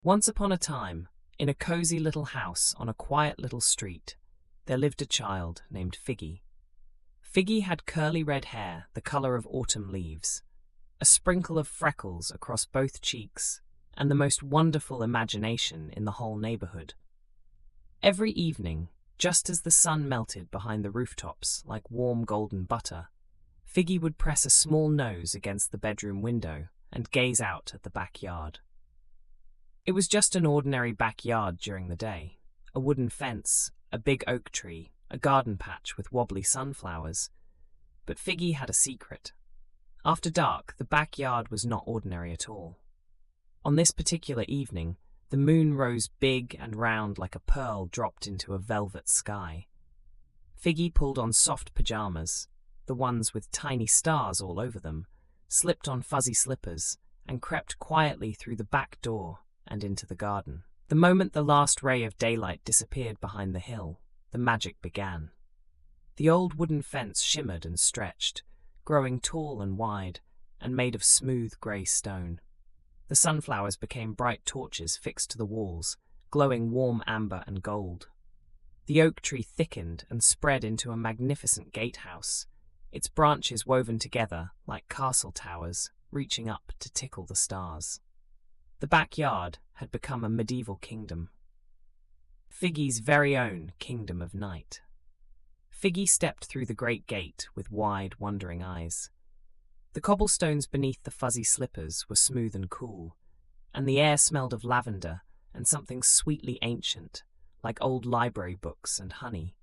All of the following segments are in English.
Once upon a time, in a cozy little house on a quiet little street, there lived a child named Figgy. Figgy had curly red hair the color of autumn leaves, a sprinkle of freckles across both cheeks, and the most wonderful imagination in the whole neighborhood. Every evening, just as the sun melted behind the rooftops like warm golden butter, Figgy would press a small nose against the bedroom window and gaze out at the backyard. It was just an ordinary backyard during the day. A wooden fence, a big oak tree, a garden patch with wobbly sunflowers. But Figgy had a secret. After dark, the backyard was not ordinary at all. On this particular evening, the moon rose big and round like a pearl dropped into a velvet sky. Figgy pulled on soft pajamas, the ones with tiny stars all over them, slipped on fuzzy slippers, and crept quietly through the back door and into the garden. The moment the last ray of daylight disappeared behind the hill, the magic began. The old wooden fence shimmered and stretched, growing tall and wide, and made of smooth grey stone. The sunflowers became bright torches fixed to the walls, glowing warm amber and gold. The oak tree thickened and spread into a magnificent gatehouse, its branches woven together like castle towers, reaching up to tickle the stars. The backyard had become a medieval kingdom. Figgy's very own kingdom of night. Figgy stepped through the great gate with wide, wondering eyes. The cobblestones beneath the fuzzy slippers were smooth and cool, and the air smelled of lavender and something sweetly ancient, like old library books and honey.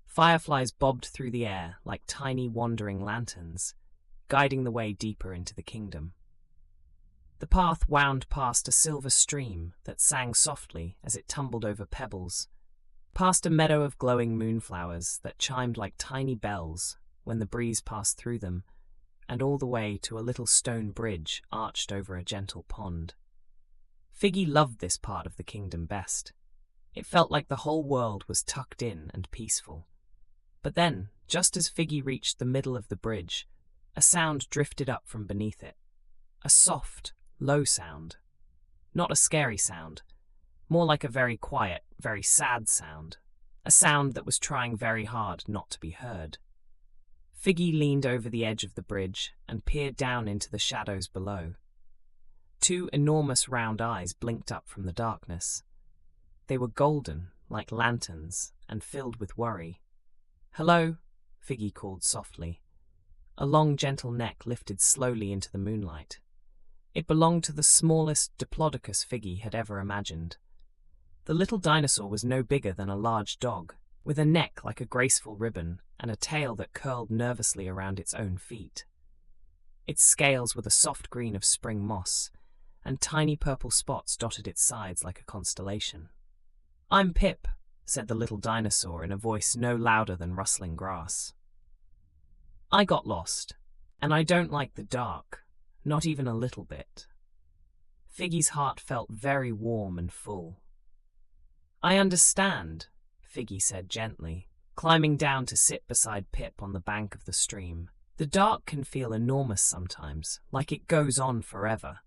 Fireflies bobbed through the air like tiny wandering lanterns, guiding the way deeper into the kingdom. The path wound past a silver stream that sang softly as it tumbled over pebbles, past a meadow of glowing moonflowers that chimed like tiny bells when the breeze passed through them, and all the way to a little stone bridge arched over a gentle pond. Figgy loved this part of the kingdom best. It felt like the whole world was tucked in and peaceful. But then, just as Figgy reached the middle of the bridge, a sound drifted up from beneath it. A soft, low sound. Not a scary sound. More like a very quiet, very sad sound. A sound that was trying very hard not to be heard. Figgy leaned over the edge of the bridge and peered down into the shadows below. Two enormous round eyes blinked up from the darkness. They were golden, like lanterns, and filled with worry. "Hello," Figgy called softly. A long, gentle neck lifted slowly into the moonlight. It belonged to the smallest Diplodocus Figgy had ever imagined. The little dinosaur was no bigger than a large dog, with a neck like a graceful ribbon and a tail that curled nervously around its own feet. Its scales were the soft green of spring moss, and tiny purple spots dotted its sides like a constellation. "I'm Pip," said the little dinosaur in a voice no louder than rustling grass. "I got lost, and I don't like the dark, not even a little bit." Figgy's heart felt very warm and full. "I understand," Figgy said gently, climbing down to sit beside Pip on the bank of the stream. "The dark can feel enormous sometimes, like it goes on forever."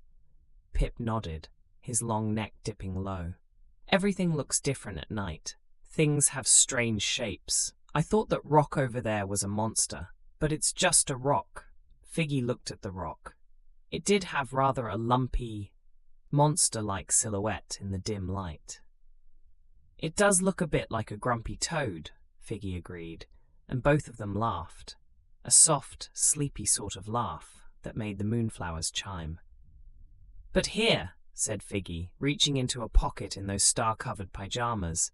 Pip nodded, his long neck dipping low. "Everything looks different at night. Things have strange shapes. I thought that rock over there was a monster, but it's just a rock." Figgy looked at the rock. It did have rather a lumpy, monster-like silhouette in the dim light. "It does look a bit like a grumpy toad," Figgy agreed, and both of them laughed. A soft, sleepy sort of laugh that made the moonflowers chime. "But here," said Figgy, reaching into a pocket in those star-covered pajamas,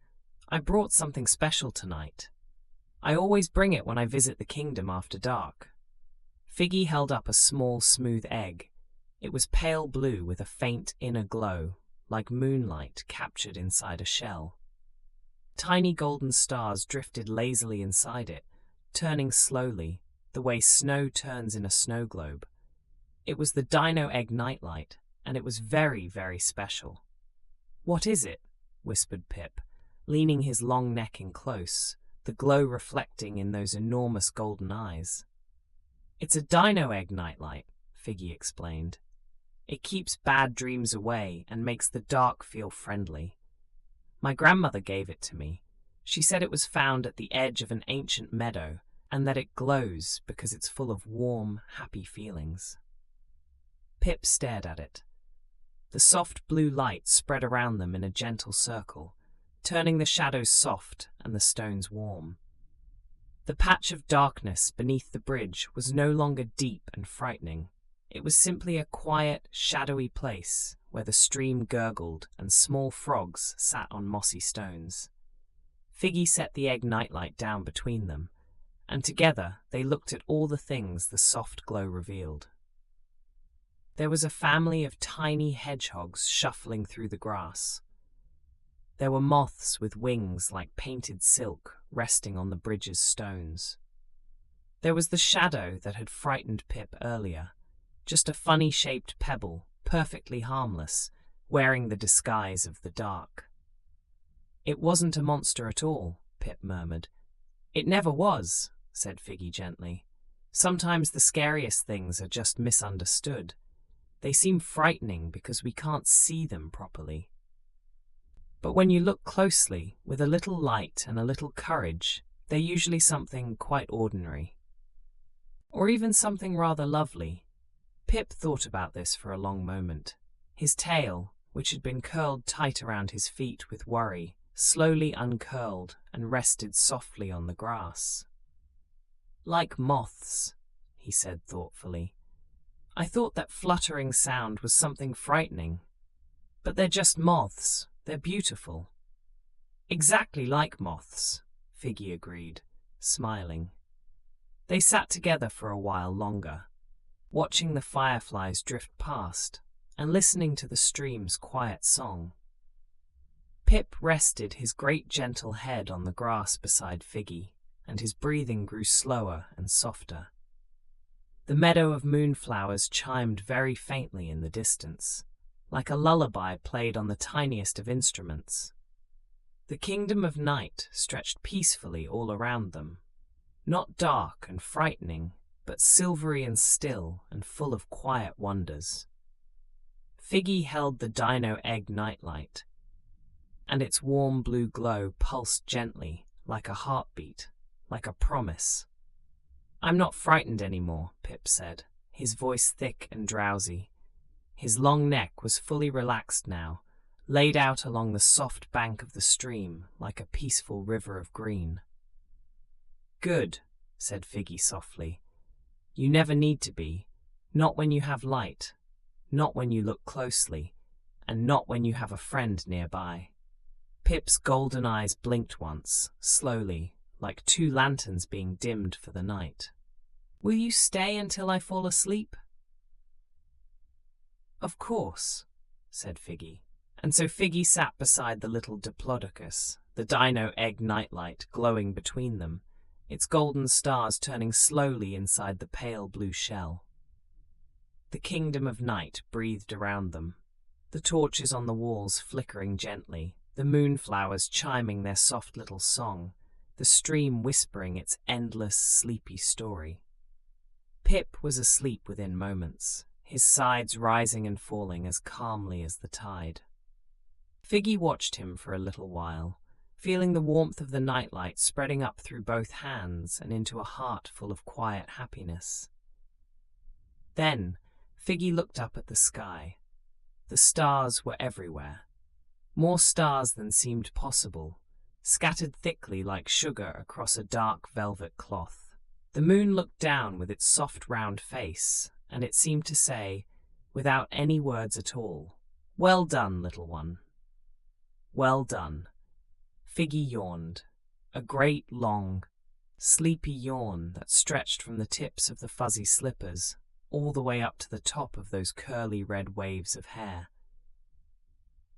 "I brought something special tonight. I always bring it when I visit the kingdom after dark." Figgy held up a small, smooth egg. It was pale blue with a faint inner glow, like moonlight captured inside a shell. Tiny golden stars drifted lazily inside it, turning slowly, the way snow turns in a snow globe. It was the Dino egg nightlight, and it was very, very special. "What is it?" whispered Pip, leaning his long neck in close, the glow reflecting in those enormous golden eyes. "It's a Dino egg nightlight," Figgy explained. It keeps bad dreams away and makes the dark feel friendly. My grandmother gave it to me. She said it was found at the edge of an ancient meadow and that it glows because it's full of warm, happy feelings. Pip stared at it. The soft blue light spread around them in a gentle circle, turning the shadows soft and the stones warm. The patch of darkness beneath the bridge was no longer deep and frightening. It was simply a quiet, shadowy place where the stream gurgled and small frogs sat on mossy stones. Figgy set the egg nightlight down between them, and together they looked at all the things the soft glow revealed. There was a family of tiny hedgehogs shuffling through the grass. There were moths with wings like painted silk resting on the bridge's stones. There was the shadow that had frightened Pip earlier, just a funny-shaped pebble, perfectly harmless, wearing the disguise of the dark. "It wasn't a monster at all," Pip murmured. "It never was," said Figgy gently. "Sometimes the scariest things are just misunderstood. They seem frightening because we can't see them properly. But when you look closely, with a little light and a little courage, they're usually something quite ordinary. Or even something rather lovely." Pip thought about this for a long moment. His tail, which had been curled tight around his feet with worry, slowly uncurled and rested softly on the grass. "Like moths," he said thoughtfully. "I thought that fluttering sound was something frightening. But they're just moths. They're beautiful." "Exactly like moths," Figgy agreed, smiling. They sat together for a while longer, watching the fireflies drift past and listening to the stream's quiet song. Pip rested his great gentle head on the grass beside Figgy, and his breathing grew slower and softer. The meadow of moonflowers chimed very faintly in the distance, like a lullaby played on the tiniest of instruments. The kingdom of night stretched peacefully all around them, not dark and frightening, but silvery and still and full of quiet wonders. Figgy held the Dino egg nightlight, and its warm blue glow pulsed gently, like a heartbeat, like a promise. "I'm not frightened anymore," Pip said, his voice thick and drowsy. His long neck was fully relaxed now, laid out along the soft bank of the stream like a peaceful river of green. "Good," said Figgy softly. "You never need to be, not when you have light, not when you look closely, and not when you have a friend nearby." Pip's golden eyes blinked once, slowly, like two lanterns being dimmed for the night. "Will you stay until I fall asleep?" "Of course," said Figgy. And so Figgy sat beside the little Diplodocus, the Dino egg nightlight glowing between them, its golden stars turning slowly inside the pale blue shell. The kingdom of night breathed around them, the torches on the walls flickering gently, the moonflowers chiming their soft little song, the stream whispering its endless, sleepy story. Pip was asleep within moments, his sides rising and falling as calmly as the tide. Figgy watched him for a little while, feeling the warmth of the nightlight spreading up through both hands and into a heart full of quiet happiness. Then Figgy looked up at the sky. The stars were everywhere. More stars than seemed possible, scattered thickly like sugar across a dark velvet cloth. The moon looked down with its soft round face, and it seemed to say, without any words at all, "Well done, little one. Well done." Figgy yawned, a great, long, sleepy yawn that stretched from the tips of the fuzzy slippers all the way up to the top of those curly red waves of hair.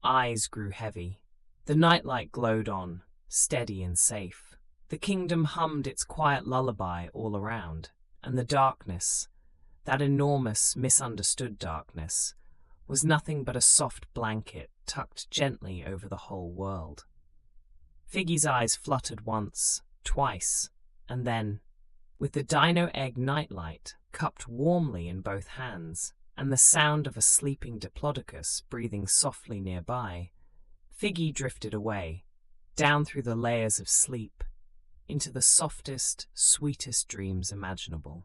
Eyes grew heavy. The nightlight glowed on, steady and safe. The kingdom hummed its quiet lullaby all around, and the darkness, that enormous, misunderstood darkness, was nothing but a soft blanket tucked gently over the whole world. Figgy's eyes fluttered once, twice, and then, with the Dino egg nightlight cupped warmly in both hands, and the sound of a sleeping Diplodocus breathing softly nearby, Figgy drifted away, down through the layers of sleep, into the softest, sweetest dreams imaginable.